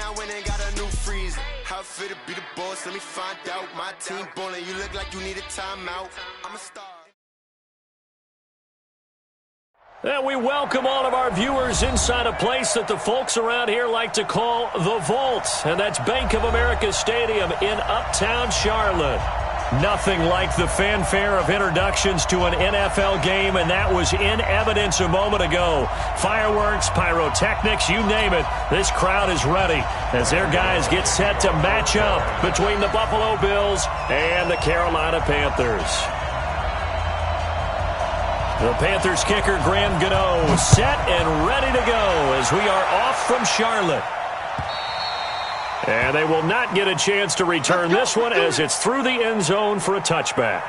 I went and got a new freezer. How it feel to be the boss? Let me find out. My team ballin', you look like you need a timeout. I'm a star. And we welcome all of our viewers inside a place that the folks around here like to call the Vault. And that's Bank of America Stadium in Uptown Charlotte. Nothing like the fanfare of introductions to an NFL game, and that was in evidence a moment ago. Fireworks, pyrotechnics, you name it. This crowd is ready as their guys get set to match up between the Buffalo Bills and the Carolina Panthers. The Panthers kicker, Graham Gano, set and ready to go as we are off from Charlotte. And they will not get a chance to return this one as it's through the end zone for a touchback.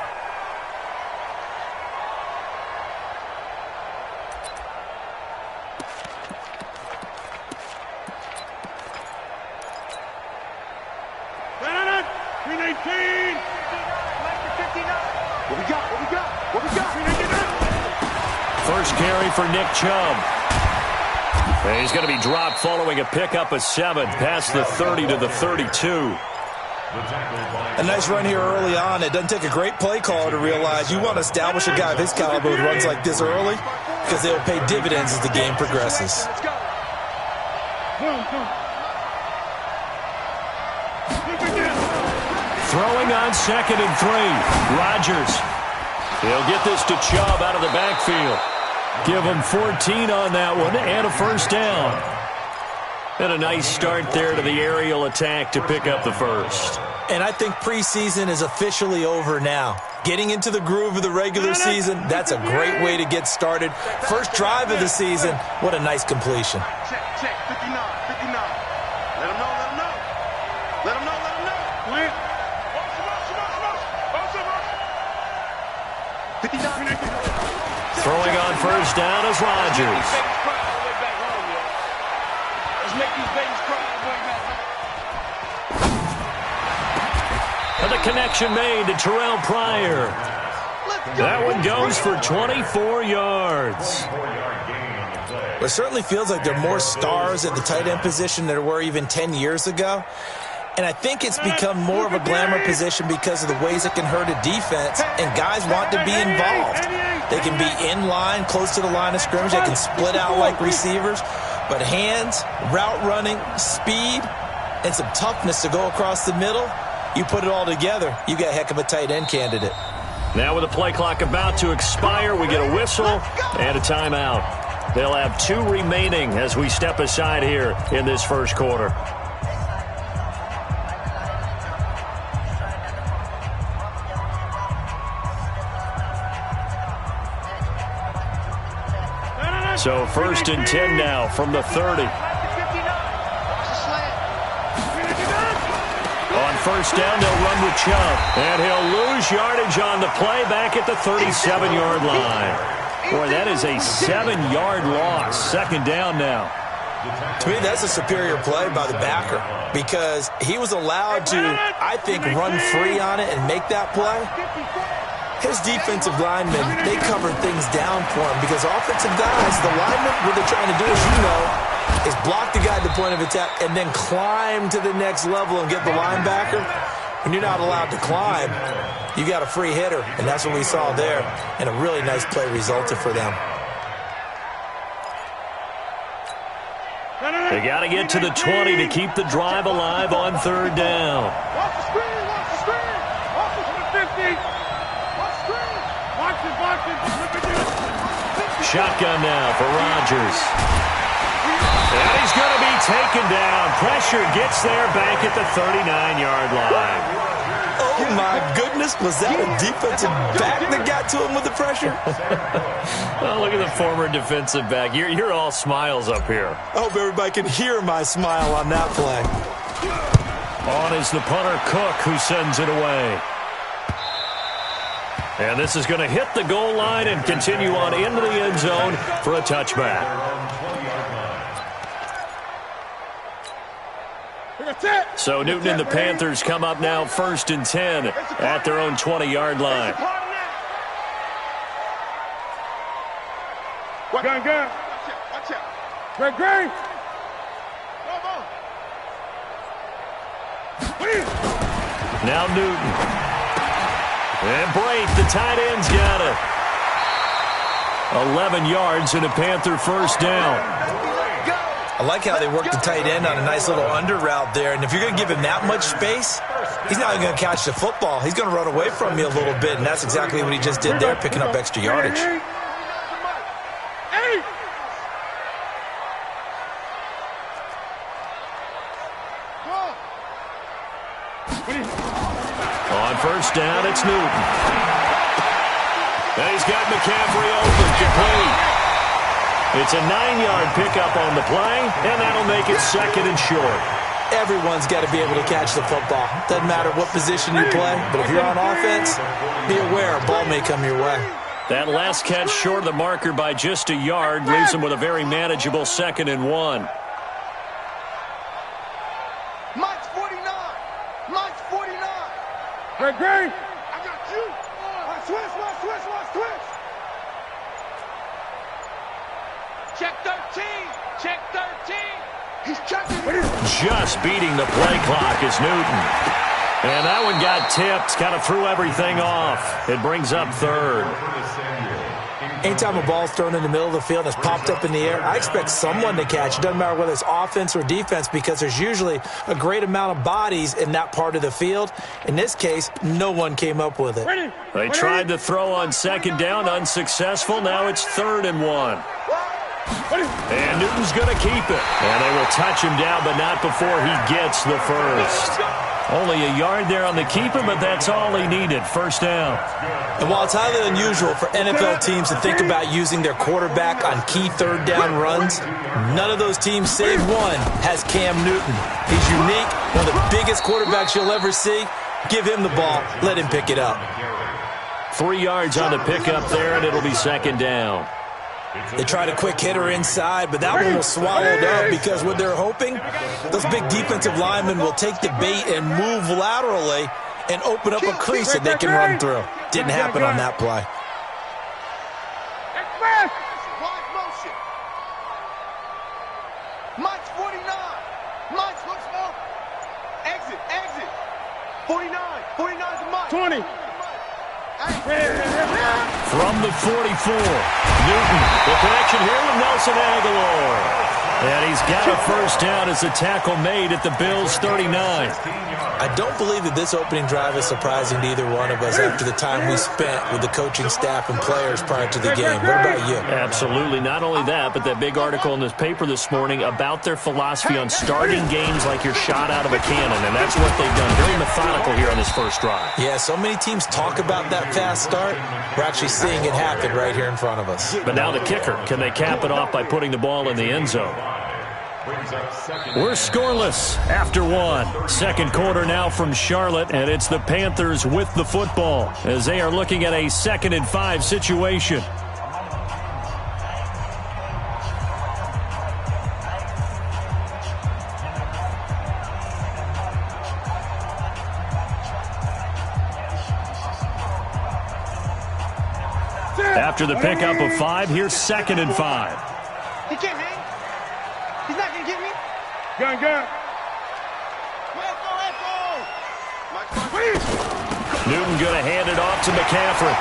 First carry for Nick Chubb. And he's going to be dropped following a pickup of 7 past the 30 to the 32. A nice run here early on. It doesn't take a great play caller to realize you want to establish a guy of his caliber who runs like this early because they'll pay dividends as the game progresses. Throwing on 2nd and 3. Rodgers. He'll get this to Chubb out of the backfield. Give him 14 on that one and a first down. And a nice start there to the aerial attack to pick up the first. And I think preseason is officially over now. Getting into the groove of the regular season, that's a great way to get started. First drive of the season, what a nice completion. Check, 59, 59. Let him know, let him know. Let him know, let him know. Wait. 59. Throwing on first down is Rodgers. And the connection made to Terrell Pryor. That one goes for 24 yards. It certainly feels like there are more stars at the tight end position than there were even 10 years ago. And I think it's become more of a glamour position because of the ways it can hurt a defense, and guys want to be involved. They can be in line, close to the line of scrimmage. They can split out like receivers. But hands, route running, speed, and some toughness to go across the middle, you put it all together, you got a heck of a tight end candidate. Now with the play clock about to expire, we get a whistle and a timeout. They'll have 2 remaining as we step aside here in this first quarter. So 1st and 10 now from the 30. On first down, they'll run with Chubb. And he'll lose yardage on the play back at the 37-yard line. Boy, that is a 7-yard loss. 2nd down now. To me, that's a superior play by the backer because he was allowed to, I think, run free on it and make that play. His defensive linemen, they covered things down for him because offensive guys, the linemen, what they're trying to do, as you know, is block the guy at the point of attack and then climb to the next level and get the linebacker. When you're not allowed to climb, you got a free hitter, and that's what we saw there, and a really nice play resulted for them. They got to get to the 20 to keep the drive alive on 3rd down. Watch the screen, watch the screen. Watch the 50. Watch the screen. Watch it, watch it. Shotgun now for Rodgers. And he's going to be taken down. Pressure gets there back at the 39-yard line. Oh, my goodness. Was that a defensive back that got to him with the pressure? Well, look at the former defensive back. You're all smiles up here. I hope everybody can hear my smile on that play. On is the punter, Cook, who sends it away. And this is going to hit the goal line and continue on into the end zone for a touchback. So Newton and the Panthers come up now 1st and 10 at their own 20-yard line. Gun. Watch out. Greg. Now Newton. And Brate, the tight end's got it. 11 yards and a Panther first down. I like how they work the tight end on a nice little under route there. And if you're going to give him that much space, he's not going to catch the football. He's going to run away from you a little bit, and that's exactly what he just did there, picking up extra yardage. On first down, it's Newton. And he's got McCaffrey open, complete. It's a 9-yard pickup on the play, and that'll make it second and short. Everyone's got to be able to catch the football. Doesn't matter what position you play, but if you're on offense, be aware a ball may come your way. That last catch short of the marker by just a yard leaves him with a very manageable 2nd and 1. Mike's 49. Mike's 49. Hey, Gray, I got you. Switch. Check 13. Check 13. He's checking. Just beating the play clock is Newton. And that one got tipped, kind of threw everything off. It brings up 3rd. Anytime a ball's thrown in the middle of the field and it's popped up in the air, I expect someone to catch. It doesn't matter whether it's offense or defense because there's usually a great amount of bodies in that part of the field. In this case, no one came up with it. They tried to throw on 2nd down, unsuccessful. Now it's 3rd and 1. And Newton's going to keep it. And they will touch him down, but not before he gets the first. Only a yard there on the keeper, but that's all he needed. First down. And while it's highly unusual for NFL teams to think about using their quarterback on key 3rd down runs, none of those teams, save one, has Cam Newton. He's unique, one of the biggest quarterbacks you'll ever see. Give him the ball. Let him pick it up. 3 yards on the pickup there, and it'll be 2nd down. They tried a quick hitter inside, but that one was swallowed up because what they're hoping, those big defensive linemen will take the bait and move laterally and open up a crease that they can run through. Didn't happen on that play. Wide motion. Mike's 49. Mike's looks up. Exit. 49 to Mike. 20. From the 44, Newton, the connection here with Nelson Aguilar. And he's got a first down as the tackle made at the Bills' 39. I don't believe that this opening drive is surprising to either one of us after the time we spent with the coaching staff and players prior to the game. What about you? Absolutely. Not only that, but that big article in this paper this morning about their philosophy on starting games like you're shot out of a cannon, and that's what they've done. Very methodical here on this first drive. Yeah, so many teams talk about that fast start. We're actually seeing it happen right here in front of us. But now the kicker. Can they cap it off by putting the ball in the end zone? We're scoreless after 1. Second quarter now from Charlotte, and it's the Panthers with the football as they are looking at a 2nd and 5 situation. After the pickup of 5, here's 2nd and 5. He can't hang. He's not going to get me. Gun. Let's go. Newton going to hand it off to McCaffrey.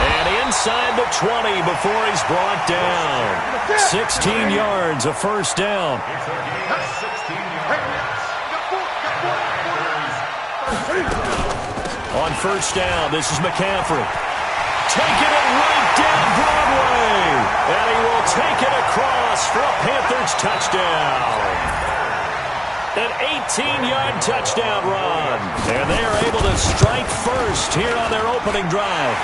And inside the 20 before he's brought down. 16 yards, a first down. On first down, this is McCaffrey. Taking it right down Broadway. And he will take it across for a Panthers touchdown. An 18-yard touchdown run. And they are able to strike first here on their opening drive.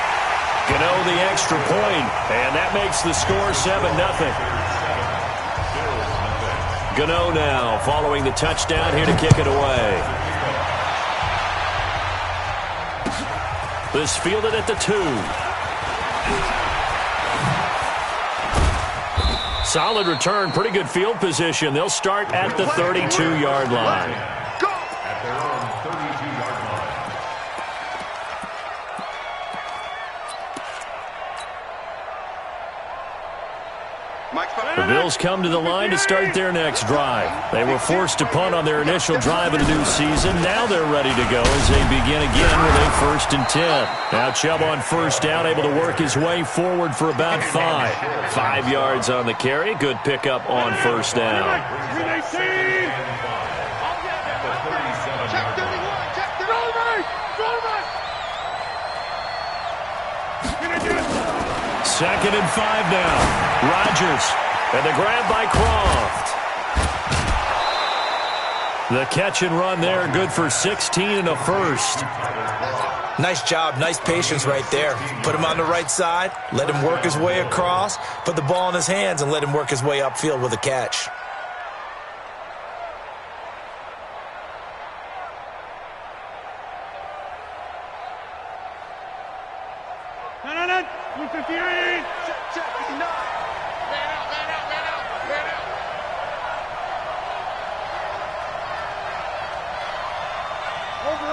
Gano the extra point, and that makes the score 7-0. Gano now following the touchdown here to kick it away. This fielded at the 2. Solid return, pretty good field position. They'll start at the 32-yard line. Go! At their own 32-yard line. The Bills come to the line to start their next drive. They were forced to punt on their initial drive of the new season. Now they're ready to go as they begin again with a 1st and 10. Now Chubb on first down, able to work his way forward for about 5. 5 yards on the carry. Good pickup on first down. Second and 5 now. Rodgers. And the grab by Croft. The catch and run there, good for 16 and a first. Nice job, nice patience right there. Put him on the right side, let him work his way across, put the ball in his hands, and let him work his way upfield with a catch. No. 258. Check. Man out. Over.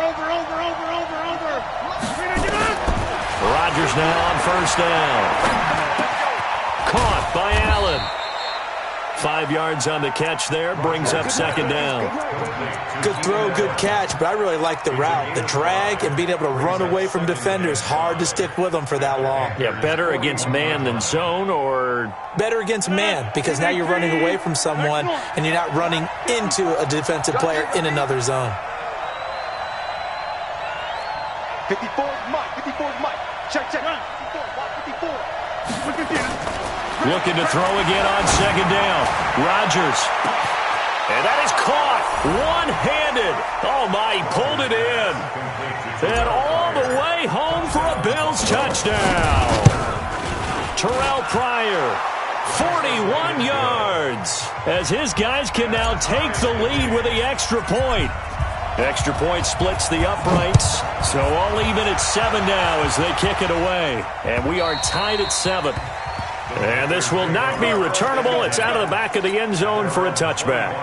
Rodgers now on first down. Caught by Allen. 5 yards on the catch there, brings up second down. Good throw, good catch, but I really like the route. The drag and being able to run away from defenders, hard to stick with them for that long. Yeah, better against man than zone, or? Better against man, because now you're running away from someone and you're not running into a defensive player in another zone. 54 is Mike. Check. 54. Looking to throw again on second down. Rodgers. And that is caught. One-handed. Oh, my, he pulled it in. And all the way home for a Bills touchdown. Terrell Pryor, 41 yards. As his guys can now take the lead with the extra point. Extra point splits the uprights. So all even at 7 now as they kick it away. And we are tied at 7. And this will not be returnable. It's out of the back of the end zone for a touchback.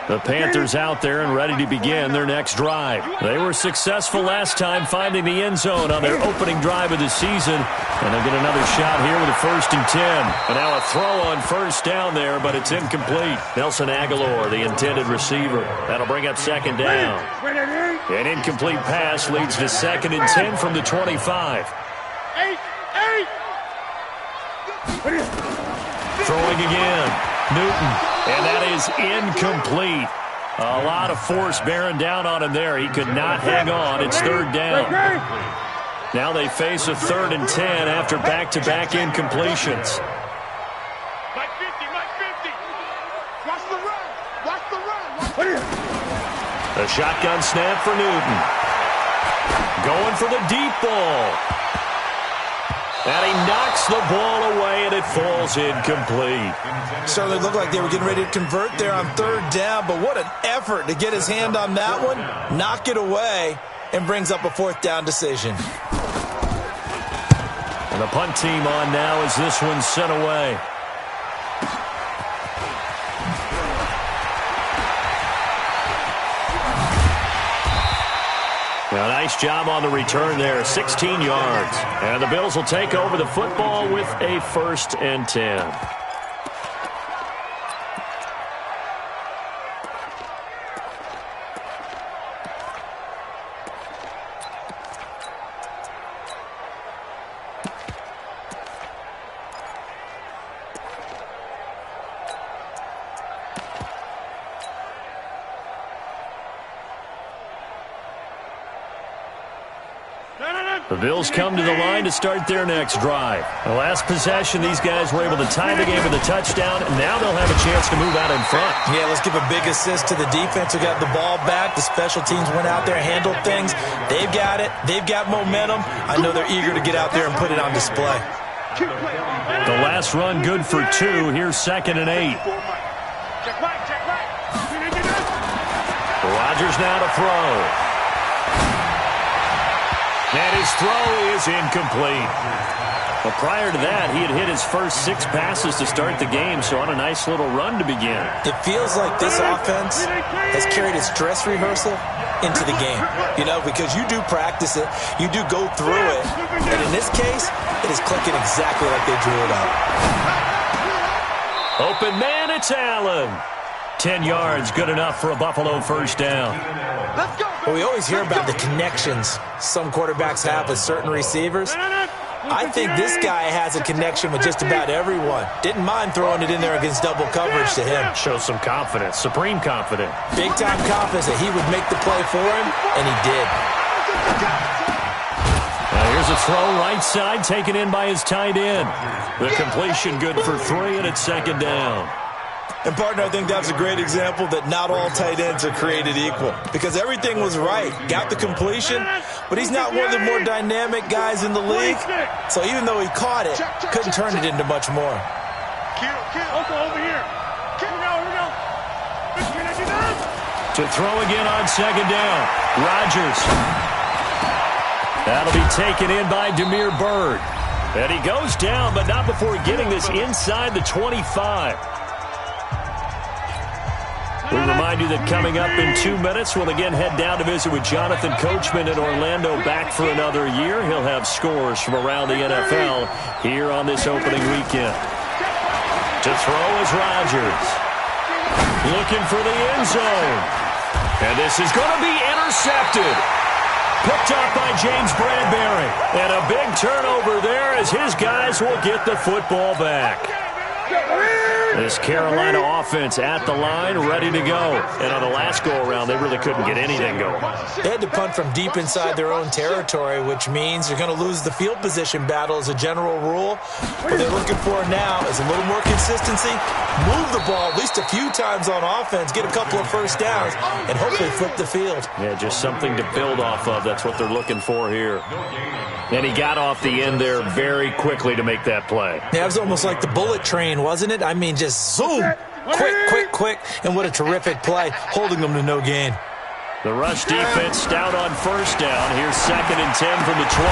The Panthers out there and ready to begin their next drive. They were successful last time finding the end zone on their opening drive of the season. And they'll get another shot here with a 1st and 10. And now a throw on first down there, but it's incomplete. Nelson Aguilar, the intended receiver. That'll bring up second down. An incomplete pass leads to 2nd and 10 from the 25. Throwing again. Newton. And that is incomplete. A lot of force bearing down on him there. He could not hang on. It's 3rd down. Now they face a 3rd and 10 after back-to-back incompletions. Mike 50. Watch the run. A shotgun snap for Newton. Going for the deep ball. And he knocks the ball away, and it falls incomplete. Certainly looked like they were getting ready to convert there on 3rd down, but what an effort to get his hand on that one, knock it away, and brings up a 4th down decision. And the punt team on now as this one's sent away. A nice job on the return there, 16 yards. And the Bills will take over the football with a 1st and 10. The Bills come to the line to start their next drive. The last possession, these guys were able to tie the game with a touchdown, and now they'll have a chance to move out in front. Yeah, let's give a big assist to the defense who got the ball back. The special teams went out there, handled things. They've got it. They've got momentum. I know they're eager to get out there and put it on display. The last run good for 2. Here's 2nd and 8. Rodgers now to throw. And his throw is incomplete. Well, prior to that, he had hit his first 6 passes to start the game, so on a nice little run to begin. It feels like this offense has carried its dress rehearsal into the game, you know, because you do practice it, you do go through it, and in this case, it is clicking exactly like they drew it up. Open man, it's Allen. 10 yards, good enough for a Buffalo first down. Well, we always hear about the connections some quarterbacks have with certain receivers. I think this guy has a connection with just about everyone. Didn't mind throwing it in there against double coverage to him. Shows some confidence, supreme confidence. Big-time confidence that he would make the play for him, and he did. Now here's a throw right side, taken in by his tight end. The completion good for 3, and it's second down. And, partner, I think that's a great example that not all tight ends are created equal because everything was right. Got the completion, but he's not one of the more dynamic guys in the league. So even though he caught it, couldn't turn it into much more. Over here. Here we go. To throw again on second down. Rodgers. That'll be taken in by Damiere Byrd. And he goes down, but not before getting this inside the 25. We remind you that coming up in 2 minutes, we'll again head down to visit with Jonathan Coachman in Orlando, back for another year. He'll have scores from around the NFL here on this opening weekend. To throw is Rodgers. Looking for the end zone. And this is going to be intercepted. Picked up by James Bradbury. And a big turnover there as his guys will get the football back. This Carolina offense at the line, ready to go. And on the last go-around, they really couldn't get anything going. They had to punt from deep inside their own territory, which means they're going to lose the field position battle as a general rule. What they're looking for now is a little more consistency, move the ball at least a few times on offense, get a couple of first downs, and hopefully flip the field. Yeah, just something to build off of. That's what they're looking for here. And he got off the end there very quickly to make that play. Yeah, it was almost like the bullet train, wasn't it? I mean, just zoom, quick, and what a terrific play, holding them to no gain. The rush defense stout on first down. Here's 2nd and 10 from the 20.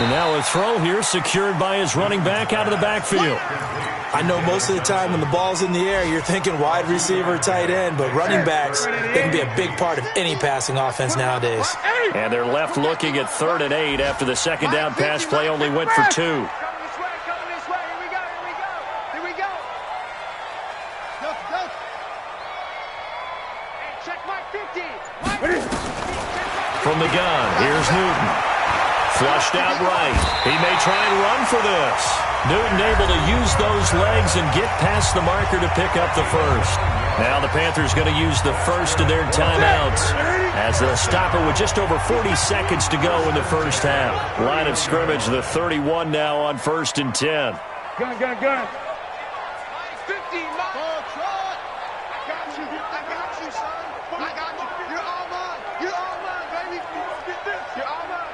And now a throw here secured by his running back out of the backfield. I know most of the time when the ball's in the air, you're thinking wide receiver, tight end, but running backs, they can be a big part of any passing offense nowadays. And they're left looking at 3rd and 8 after the second down pass play only went for 2. Coming this way. Here we go. Go. Hey, check Mike 50. From the gun, here's Newton. Flushed out right. He may try and run for this. Newton able to use those legs and get past the marker to pick up the first. Now the Panthers going to use the first of their timeouts as they'll stop it with just over 40 seconds to go in the first half. Line of scrimmage, the 31 now on 1st and 10. Gun. 50, Mike. I got you, son. I got you. You're all mine, baby. You're all mine.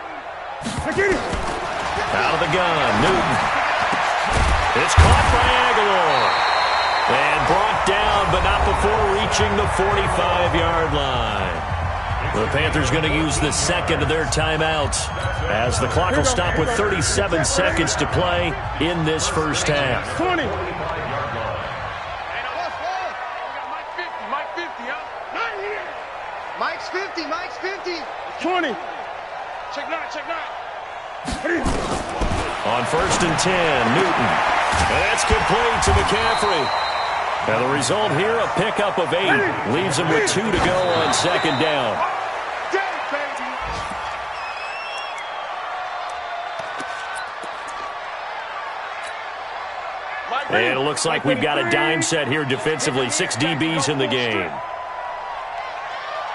Out of the gun, Newton. It's caught by Aguilar. And brought down, but not before reaching the 45-yard line. The Panthers going to use the second of their timeouts as the clock will stop with 37 seconds to play in this first half. 20. Mike's 50. 20. Check nine. On 1st and 10, Newton. And that's complete to McCaffrey. And the result here, a pickup of 8. Leaves him with 2 to go on second down. And it looks like we've got a dime set here defensively. 6 DBs in the game.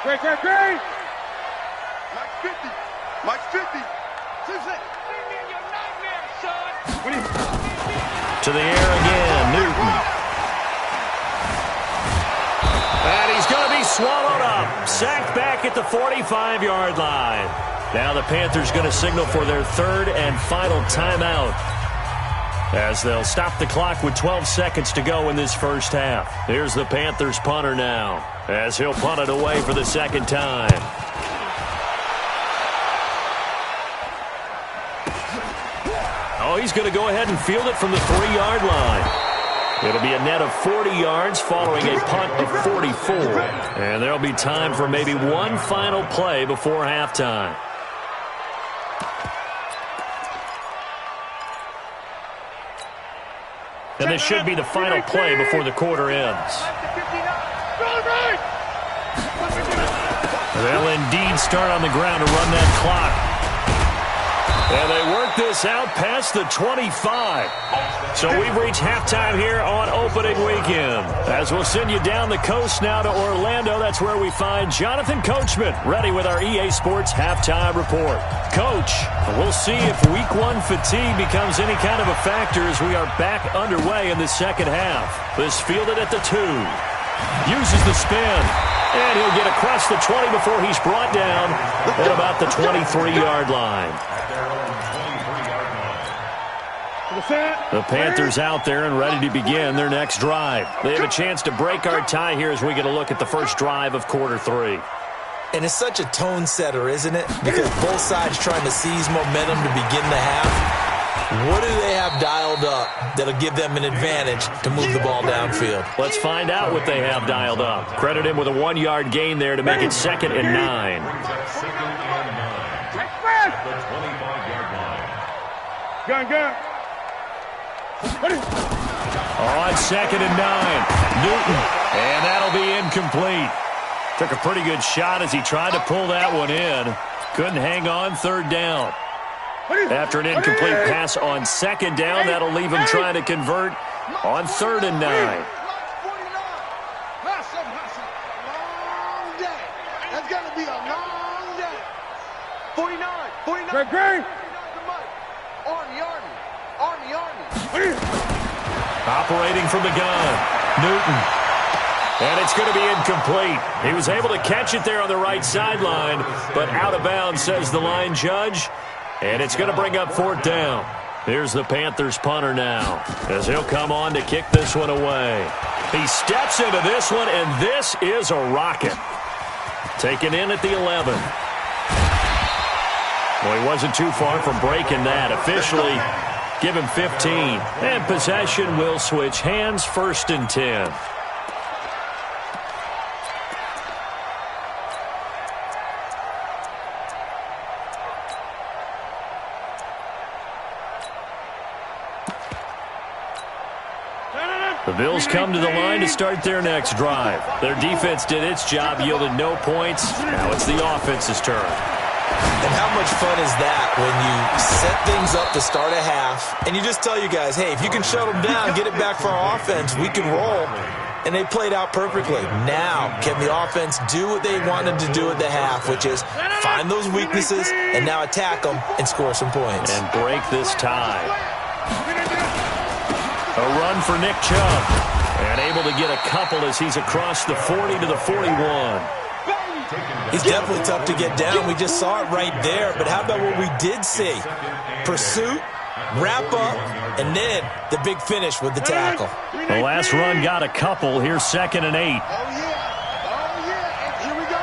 Great. Mike's 50. To the air again, Newton. And he's going to be swallowed up. Sacked back at the 45-yard line. Now the Panthers going to signal for their 3rd and final timeout, as they'll stop the clock with 12 seconds to go in this first half. Here's the Panthers punter now, as he'll punt it away for the 2nd time. Oh, he's going to go ahead and field it from the 3-yard line. It'll be a net of 40 yards following a punt of 44. And there'll be time for maybe one final play before halftime. And this should be the final play before the quarter ends. They'll indeed start on the ground to run that clock. And they work this out past the 25. So we've reached halftime here on opening weekend. As we'll send you down the coast now to Orlando, that's where we find Jonathan Coachman ready with our EA Sports halftime report. Coach, we'll see if week 1 fatigue becomes any kind of a factor as we are back underway in the second half. This fielded at the 2. Uses the spin. And he'll get across the 20 before he's brought down at about the 23-yard line. The Panthers out there and ready to begin their next drive. They have a chance to break our tie here as we get a look at the first drive of quarter 3. And it's such a tone setter, isn't it? Because both sides trying to seize momentum to begin the half. What do they have dialed up that'll give them an advantage to move the ball downfield? Let's find out what they have dialed up. Credit him with a 1-yard gain there to make it 2nd and 9. Gun. On 2nd and 9, Newton, and that'll be incomplete. Took a pretty good shot as he tried to pull that one in. Couldn't hang on 3rd down. After an incomplete pass on 2nd down, that'll leave him trying to convert on 3rd and 9. That's a long day. That's going to be a long day. 49. Great. Arnie. Operating from the gun, Newton. And it's going to be incomplete. He was able to catch it there on the right sideline, but out of bounds, says the line judge. And it's going to bring up 4th down. Here's the Panthers punter now, as he'll come on to kick this one away. He steps into this one, and this is a rocket. Taken in at the 11. Well, he wasn't too far from breaking that. Officially, give him 15. And possession will switch hands, 1st and 10. The Bills come to the line to start their next drive. Their defense did its job, yielded no points. Now it's the offense's turn. And how much fun is that when you set things up to start a half, and you just tell you guys, hey, if you can shut them down, get it back for our offense, we can roll. And they played out perfectly. Now, can the offense do what they wanted to do at the half, which is find those weaknesses and now attack them and score some points. And break this tie. A run for Nick Chubb. And able to get a couple as he's across the 40 to the 41. He's definitely tough to get down. We just saw it right there. But how about what we did see? Pursuit, wrap up, and then the big finish with the tackle. The last run got a couple. Here's 2nd and 8. Oh, yeah. Here we go.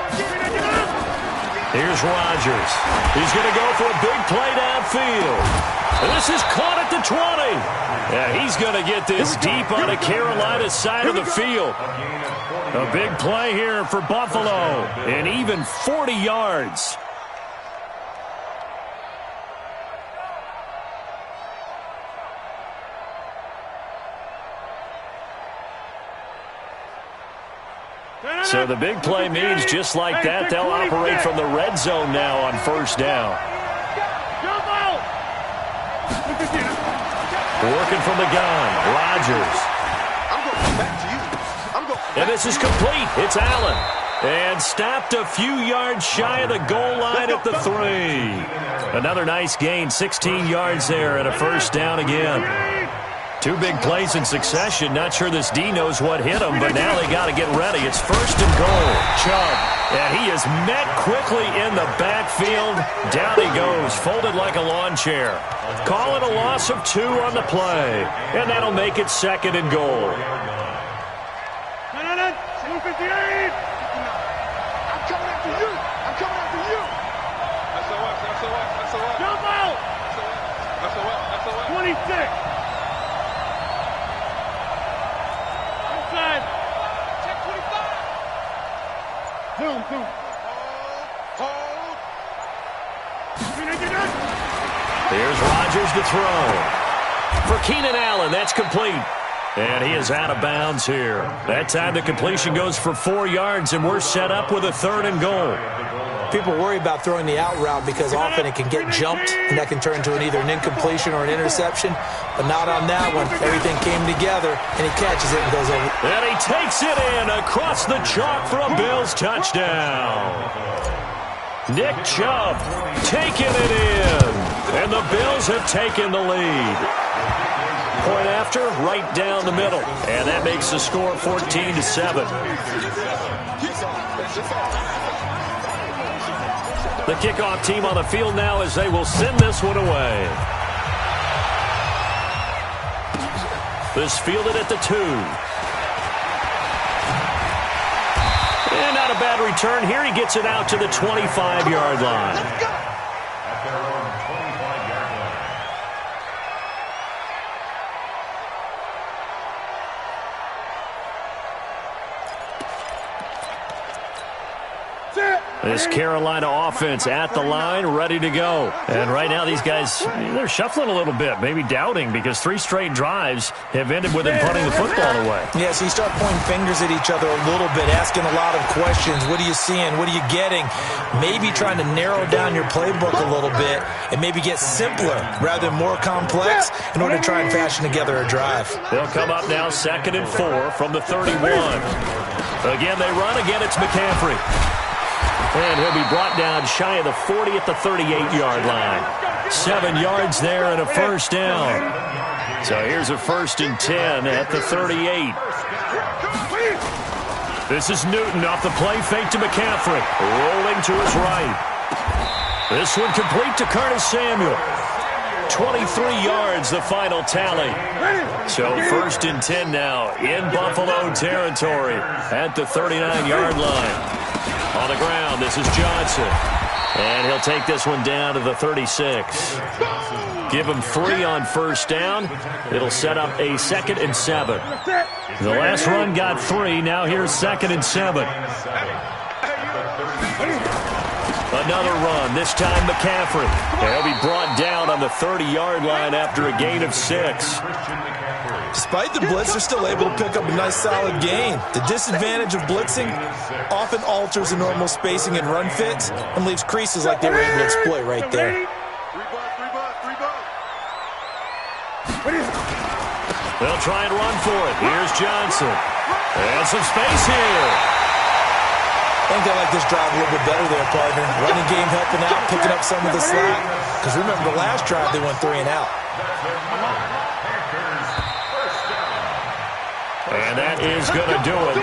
Here's Rodgers. He's going to go for a big play downfield. This is caught at the 20. Yeah, he's going to get this deep on the Carolina side of the field. A big play here for Buffalo, and even 40 yards. So the big play means just like that, they'll operate from the red zone now on 1st down. Working from the gun, Rodgers. I'm going to come back to you. And this is complete. It's Allen. And stopped a few yards shy of the goal line at the 3. Another nice gain, 16 yards there and a 1st down again. 2 big plays in succession. Not sure this D knows what hit him, but now they got to get ready. It's 1st and goal. Chubb. And he is met quickly in the backfield. Down he goes, folded like a lawn chair. Call it a loss of 2 on the play. And that'll make it 2nd and goal. 26. Inside. Check 25. Zoom. Hold. Here's Rodgers to throw. For Keenan Allen, that's complete. And he is out of bounds here. That time the completion goes for 4 yards, and we're set up with a 3rd and goal. People worry about throwing the out route because often it can get jumped, and that can turn into either an incompletion or an interception. But not on that one. Everything came together, and he catches it and goes over. And he takes it in across the chalk for a Bills touchdown. Nick Chubb taking it in, and the Bills have taken the lead. Point after, right down the middle, and that makes the score 14-7. The kickoff team on the field now as they will send this one away. This fielded at the 2. And not a bad return here. He gets it out to the 25-yard line. At their own 25-yard line. This Carolina offense at the line, ready to go. And right now these guys, they're shuffling a little bit, maybe doubting, because 3 straight drives have ended with them punting the football away. Yeah, so you start pointing fingers at each other a little bit, asking a lot of questions. What are you seeing? What are you getting? Maybe trying to narrow down your playbook a little bit and maybe get simpler rather than more complex in order to try and fashion together a drive. They'll come up now 2nd and 4 from the 31. Again, they run. Again, it's McCaffrey. And he'll be brought down shy of the 40 at the 38-yard line. 7 yards there and a 1st down. So here's a 1st and 10 at the 38. This is Newton off the play fake to McCaffrey. Rolling to his right. This one complete to Curtis Samuel. 23 yards, the final tally. So 1st and 10 now in Buffalo territory at the 39-yard line. On the ground, this is Johnson. And he'll take this one down to the 36. Give him 3 on 1st down. It'll set up a 2nd and 7. The last run got 3. Now here's 2nd and 7. Another run, this time McCaffrey. And he'll be brought down on the 30-yard line after a gain of 6. Despite the blitz, they're still able to pick up a nice solid gain. The disadvantage of blitzing often alters the normal spacing and run fits and leaves creases like they were able to exploit right there. They'll try and run for it. Here's Johnson. And some space here. I think they like this drive a little bit better there, partner. Running game helping out, picking up some of the slack. Because remember, the last drive they went 3 and out. And that is going to do it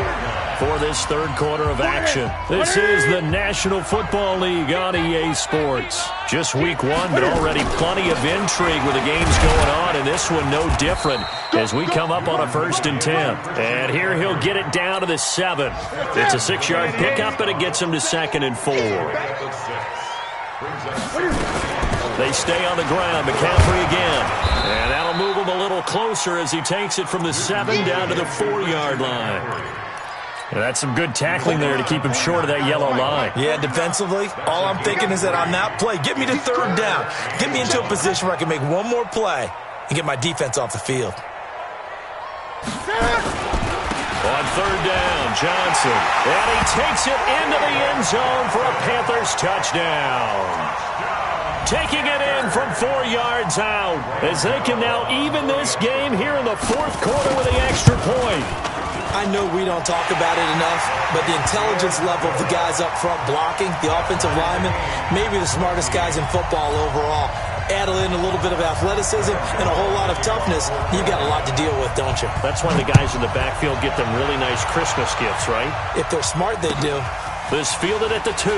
for this 3rd quarter of action. This is the National Football League on EA Sports. Just week 1, but already plenty of intrigue with the games going on, and this one no different as we come up on a 1st and 10. And here he'll get it down to the 7. It's a 6-yard pickup, and it gets him to 2nd and 4. They stay on the ground. McCaffrey again. And that'll move him a little closer as he takes it from the 7 down to the 4-yard line. And that's some good tackling there to keep him short of that yellow line. Yeah, defensively, all I'm thinking is that on that play, get me to 3rd down. Get me into a position where I can make one more play and get my defense off the field. On 3rd down, Johnson. And he takes it into the end zone for a Panthers touchdown. Taking it in from 4 yards out as they can now even this game here in the 4th quarter with the extra point. I know we don't talk about it enough, but the intelligence level of the guys up front blocking, the offensive linemen, maybe the smartest guys in football overall. Add in a little bit of athleticism and a whole lot of toughness, you've got a lot to deal with, don't you? That's why the guys in the backfield get them really nice Christmas gifts, right? If they're smart, they do. This fielded at the 2.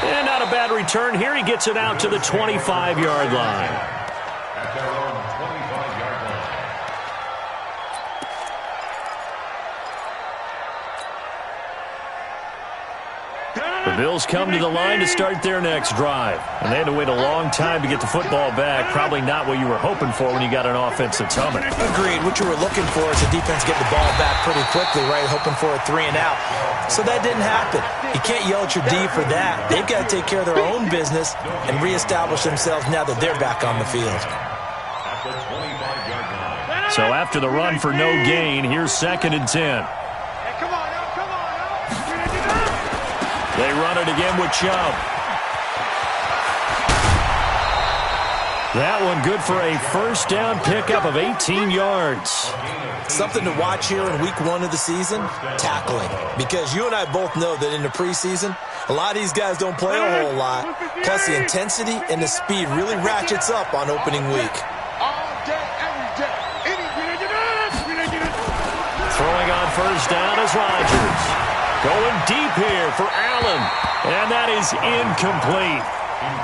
And not a bad return here. He gets it out to the 25-yard line. At their own 25-yard line. Bills come to the line to start their next drive. And they had to wait a long time to get the football back. Probably not what you were hoping for when you got an offense that's humming. Agreed. What you were looking for is the defense get the ball back pretty quickly, right? Hoping for a 3 and out. So that didn't happen. You can't yell at your D for that. They've got to take care of their own business and reestablish themselves now that they're back on the field. So after the run for no gain, here's 2nd and 10. They run it again with Chubb. That one good for a first down pickup of 18 yards. Something to watch here in week 1 of the season, tackling. Because you and I both know that in the preseason, a lot of these guys don't play a whole lot. Plus the intensity and the speed really ratchets up on opening week. Throwing on first down is Rodgers. Going deep here for Allen. And that is incomplete.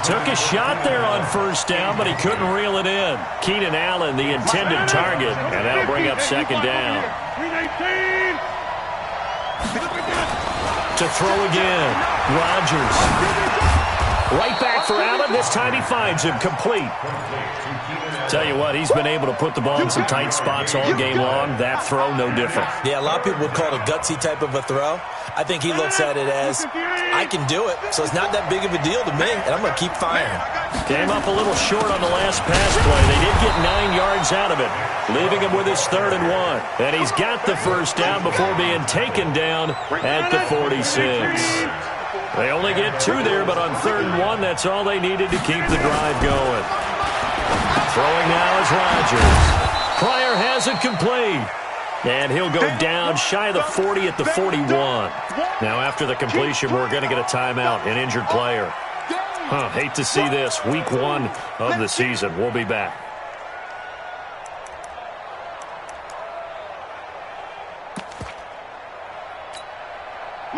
Took a shot there on first down, but he couldn't reel it in. Keenan Allen, the intended target, and that'll bring up 2nd down. To throw again, Rodgers. Right back for Allen. This time he finds him complete. Tell you what, he's been able to put the ball in some tight spots all game long. That throw, no different. Yeah, a lot of people would call it a gutsy type of a throw. I think he looks at it as, I can do it, so it's not that big of a deal to me, and I'm going to keep firing. Came up a little short on the last pass play. They did get 9 yards out of it, leaving him with his 3rd and 1. And he's got the first down before being taken down at the 46. They only get 2 there, but on 3rd and 1, that's all they needed to keep the drive going. Throwing now is Rodgers. Pryor has it complete. And he'll go down shy of the 40 at the 41. Now after the completion, we're going to get a timeout, an injured player. Hate to see this. Week 1 of the season. We'll be back.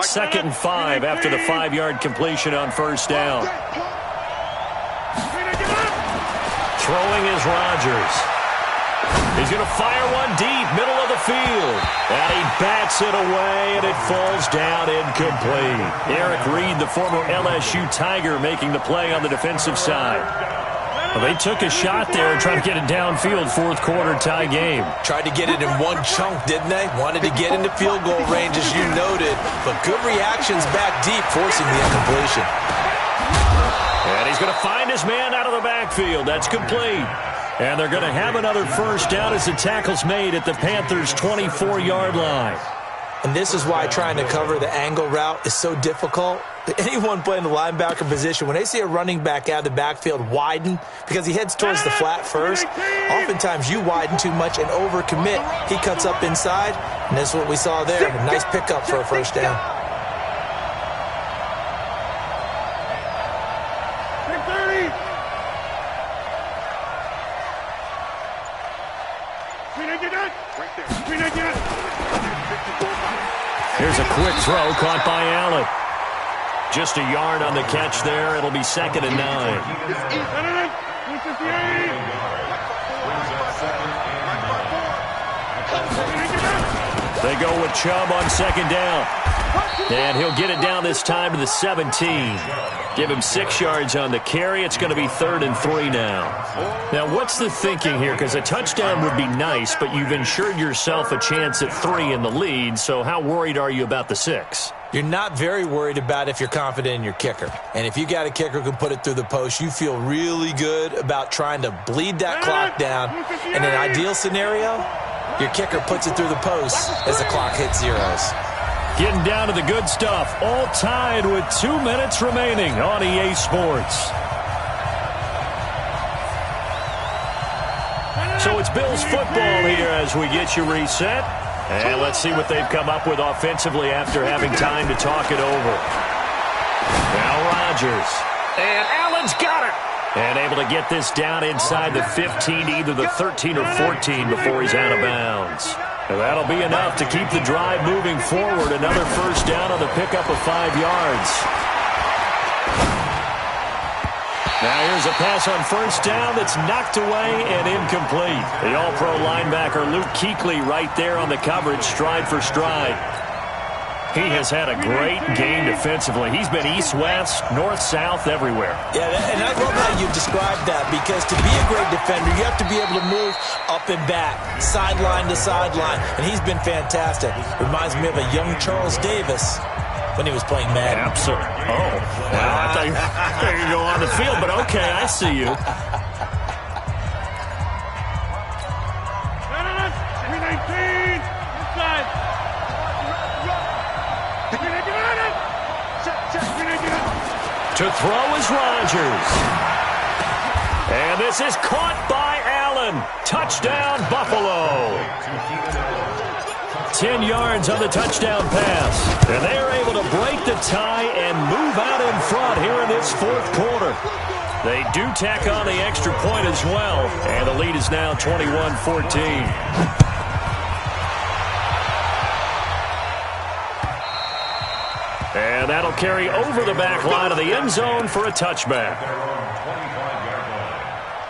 Second and 5 after the 5-yard completion on first down. Throwing is Rodgers. He's going to fire one deep, middle of the field. And he bats it away, and it falls down incomplete. Eric Reed, the former LSU Tiger, making the play on the defensive side. Well, they took a shot there and tried to get it downfield, 4th quarter tie game. Tried to get it in one chunk, didn't they? Wanted to get into field goal range, as you noted. But good reactions back deep, forcing the incompletion. And he's going to find his man out of the backfield. That's complete. And they're going to have another first down as the tackle's made at the Panthers' 24-yard line. And this is why trying to cover the angle route is so difficult. Anyone playing the linebacker position, when they see a running back out of the backfield widen, because he heads towards the flat first, oftentimes you widen too much and overcommit. He cuts up inside, and that's what we saw there. A nice pickup for a first down. Here's a quick throw caught by Allen. Just a yard on the catch there. It'll be 2nd and 9. They go with Chubb on 2nd down. And he'll get it down this time to the 17. Give him 6 yards on the carry. It's going to be 3rd and 3 now. Now, what's the thinking here? Because a touchdown would be nice, but you've ensured yourself a chance at 3 in the lead. So how worried are you about the 6? You're not very worried about if you're confident in your kicker. And if you got a kicker who can put it through the post, you feel really good about trying to bleed that clock down. In an ideal scenario, your kicker puts it through the post as the clock hits zeros. Getting down to the good stuff. All tied with 2 minutes remaining on EA Sports. So it's Bills football here as we get you reset. And let's see what they've come up with offensively after having time to talk it over. Now Rodgers. And Allen's got it. And able to get this down inside the 15 to either the 13 or 14 before he's out of bounds. And that'll be enough to keep the drive moving forward. Another first down on the pickup of 5 yards. Now here's a pass on first down that's knocked away and incomplete. The All-Pro linebacker Luke Kuechly right there on the coverage, stride for stride. He has had a great game defensively. He's been east-west, north-south, everywhere. Yeah, and I love how you described that, because to be a great defender, you have to be able to move up and back, sideline to sideline, and he's been fantastic. Reminds me of a young Charles Davis when he was playing Madden. Absolutely. Oh, well, I thought you could go on the field, but okay, I see you. To throw is Rodgers. And this is caught by Allen. Touchdown, Buffalo. 10 yards on the touchdown pass. And they are able to break the tie and move out in front here in this fourth quarter. They do tack on the extra point as well. And the lead is now 21-14. And that'll carry over the back line of the end zone for a touchback.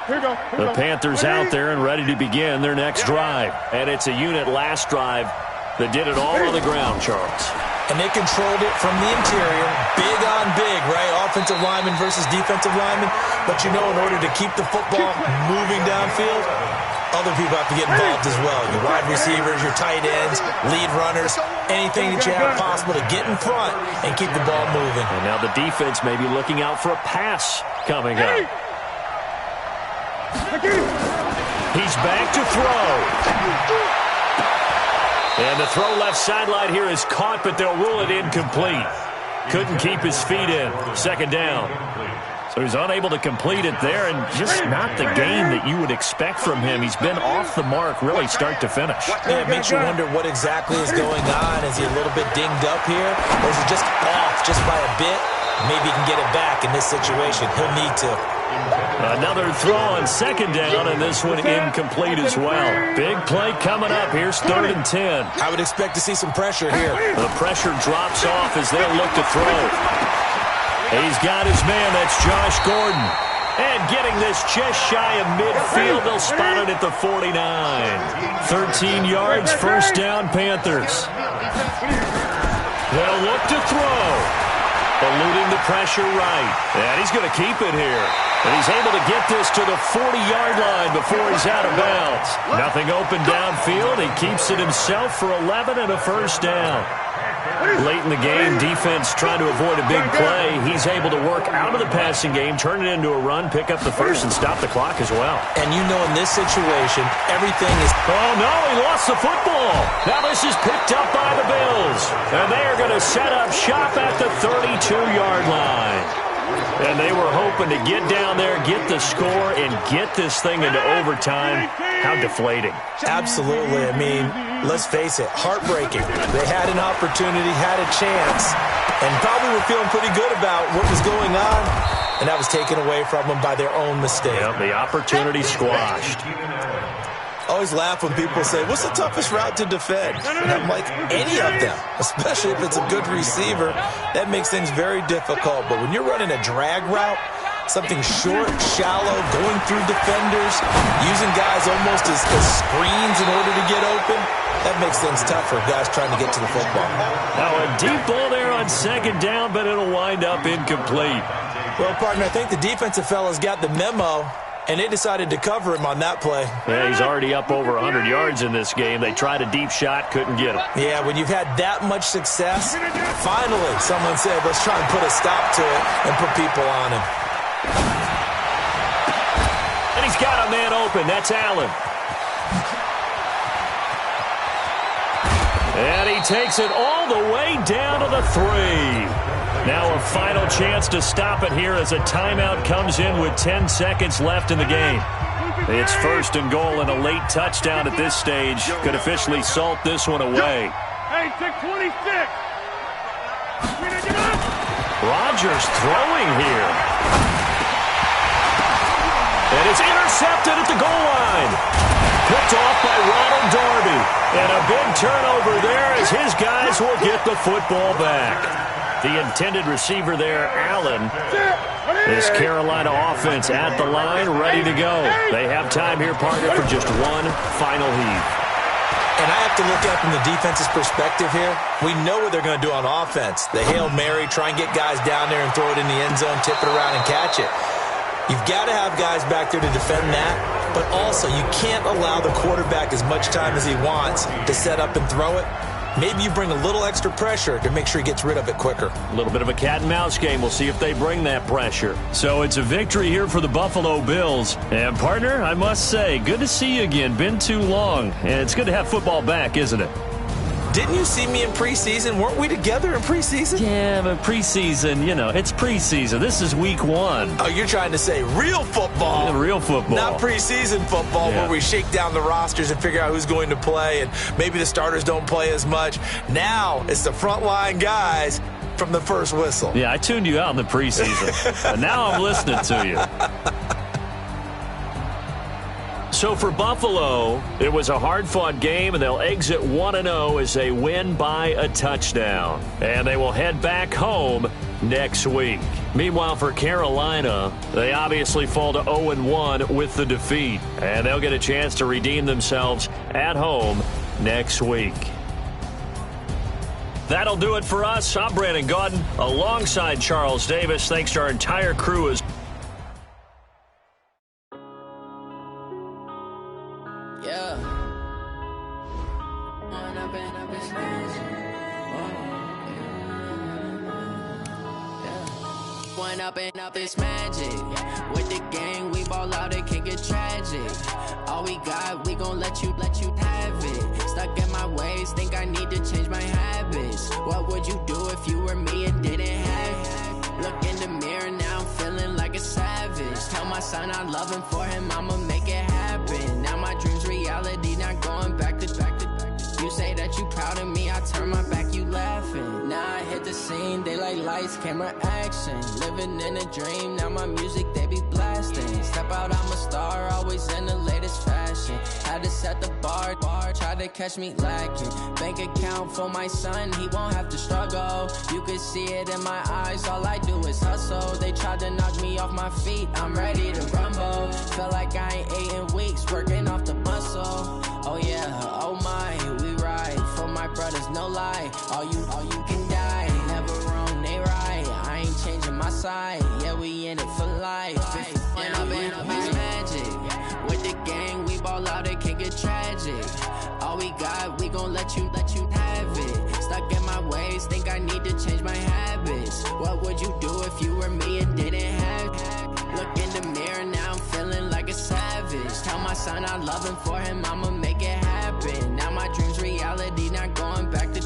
The Panthers out there and ready to begin their next drive. And it's a unit last drive that did it all on the ground, Charles. And they controlled it from the interior, big on big, right? Offensive lineman versus defensive lineman. But you know, in order to keep the football moving downfield, other people have to get involved as well. Your wide receivers, your tight ends, lead runners, anything that you have possible to get in front and keep the ball moving. And now the defense may be looking out for a pass coming up. He's back to throw. And the throw left sideline here is caught, but they'll rule it incomplete. Couldn't keep his feet in. Second down. So he's unable to complete it there, and just not the game that you would expect from him. He's been off the mark, really, start to finish. Yeah, it makes you wonder what exactly is going on. Is he a little bit dinged up here, or is he just off just by a bit? Maybe he can get it back in this situation. He'll need to. Another throw on second down, and this one incomplete as well. Big play coming up. Here's 3rd and 10. I would expect to see some pressure here. The pressure drops off as they'll look to throw. He's got his man. That's Josh Gordon. And getting this just shy of midfield, they'll spot it at the 49. 13 yards, first down, Panthers. They'll look to throw. Eluding the pressure right. And he's going to keep it here. And he's able to get this to the 40-yard line before he's out of bounds. Nothing open downfield. He keeps it himself for 11 and a first down. Late in the game, defense trying to avoid a big play. He's able to work out of the passing game, turn it into a run, pick up the first, and stop the clock as well. And you know in this situation, everything is... Oh, no, he lost the football. Now this is picked up by the Bills. And they are going to set up shop at the 32-yard line. And they were hoping to get down there, get the score, and get this thing into overtime. How deflating. Absolutely. I mean, let's face it, heartbreaking. They had an opportunity, had a chance, and probably were feeling pretty good about what was going on, and that was taken away from them by their own mistake. Yep, the opportunity squashed. I always laugh when people say, what's the toughest route to defend? And I'm like, any of them, especially if it's a good receiver. That makes things very difficult. But when you're running a drag route, something short, shallow, going through defenders, using guys almost as screens in order to get open, that makes things tough for guys trying to get to the football. Now a deep ball there on second down, but it'll wind up incomplete. Well, partner, I think the defensive fellas got the memo, and they decided to cover him on that play. Yeah, he's already up over 100 yards in this game. They tried a deep shot, couldn't get him. Yeah, when you've had that much success, finally someone said, let's try and put a stop to it and put people on him. And he's got a man open. That's Allen. And he takes it all the way down to the 3. Now a final chance to stop it here as a timeout comes in with 10 seconds left in the game. It's 1st and goal, and a late touchdown at this stage could officially salt this one away. Hey, 626. Rodgers throwing here. And it's intercepted at the goal line. Picked off by Ronald Darby. And a big turnover there as his guys will get the football back. The intended receiver there, Allen. This Carolina offense at the line, ready to go. They have time here, partner, for just one final heave. And I have to look at it from the defense's perspective here. We know what they're going to do on offense. The Hail Mary, try and get guys down there and throw it in the end zone, tip it around and catch it. You've got to have guys back there to defend that, but also you can't allow the quarterback as much time as he wants to set up and throw it. Maybe you bring a little extra pressure to make sure he gets rid of it quicker. A little bit of a cat and mouse game. We'll see if they bring that pressure. So it's a victory here for the Buffalo Bills. And, partner, I must say, good to see you again. Been too long. And it's good to have football back, isn't it? Didn't you see me in preseason? Weren't we together in preseason? Yeah, but preseason, you know, it's preseason. This is week 1. Oh, you're trying to say real football. Yeah, real football. Not preseason football where we shake down the rosters and figure out who's going to play, and maybe the starters don't play as much. Now it's the frontline guys from the first whistle. Yeah, I tuned you out in the preseason. But now I'm listening to you. So for Buffalo, it was a hard-fought game, and they'll exit 1-0 as they win by a touchdown. And they will head back home next week. Meanwhile, for Carolina, they obviously fall to 0-1 with the defeat. And they'll get a chance to redeem themselves at home next week. That'll do it for us. I'm Brandon Gaudin alongside Charles Davis. Thanks to our entire crew as up this magic. With the gang, we ball out, it can get tragic. All we got, we gon' let you have it. Stuck in my ways, think I need to change my habits. What would you do if you were me and didn't have it? Look in the mirror, now I'm feeling like a savage. Tell my son I love him, for him I'ma make it happen. Now my dream's reality, not going back to. You say that you proud of me, I turn my back, you laughing. Now I hit the scene, they like lights, camera, action. Living in a dream, now my music, they be blasting. Step out, I'm a star, always in the latest fashion. Had to set the bar, try to catch me lacking. Bank account for my son, he won't have to struggle. You could see it in my eyes, all I do is hustle. They tried to knock me off my feet, I'm ready to rumble. Felt like I ain't ate in weeks, working off the muscle. Oh yeah, oh my, we ride for my brothers, no lie. All you can die, never wrong, they right. I ain't changing my side, yeah, we in it for life. When I've been magic, with the gang, we ball out, it can get tragic. All we got, we gon' let you have it. Stuck in my ways, think I need to change my habits. What would you do if you were me and didn't have it? Look in the mirror, now I'm feeling like a savage. Tell my son I love him, for him I'ma make it happen. Now my dream's reality, not going back to.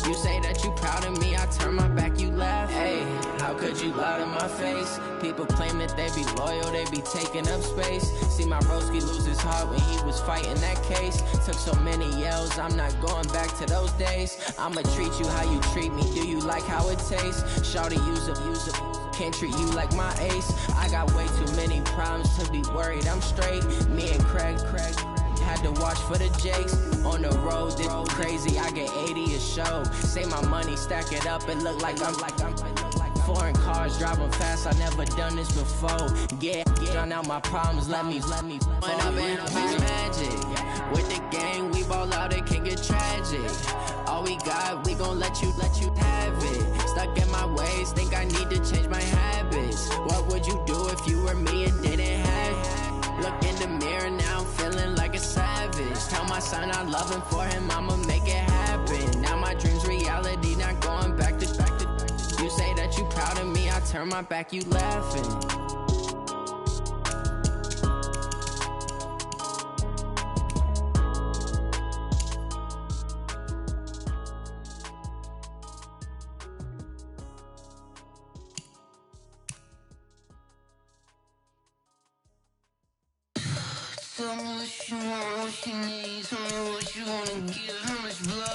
You say that you proud of me, I turn my back, you laugh. Hey, how could you lie to my face? People claim that they be loyal, they be taking up space. See my broski lose his heart when he was fighting that case. Took so many yells, I'm not going back to those days. I'ma treat you how you treat me, do you like how it tastes? Shawty, use up, can't treat you like my ace. I got way too many problems to be worried, I'm straight. Me and Craig had to watch for the Jakes. On the road, this crazy, I get 80 a show. Say my money, stack it up, it look like I'm foreign cars driving fast, I never done this before. Get drown out my problems, let me When I've been magic, with the gang, we ball out, it can get tragic. All we got, we gon' let you have it. Stuck in my ways, think I need to change my habits. What would you do if you were me and didn't have it? Look in the mirror, now I'm feeling like a savage. Tell my son I love him, for him I'ma make it happen. Now my dream's reality, not going back to. You say that you proud of me, I turn my back, you laughing. Tell me what you want, what you need. Tell me what you wanna give, how much blood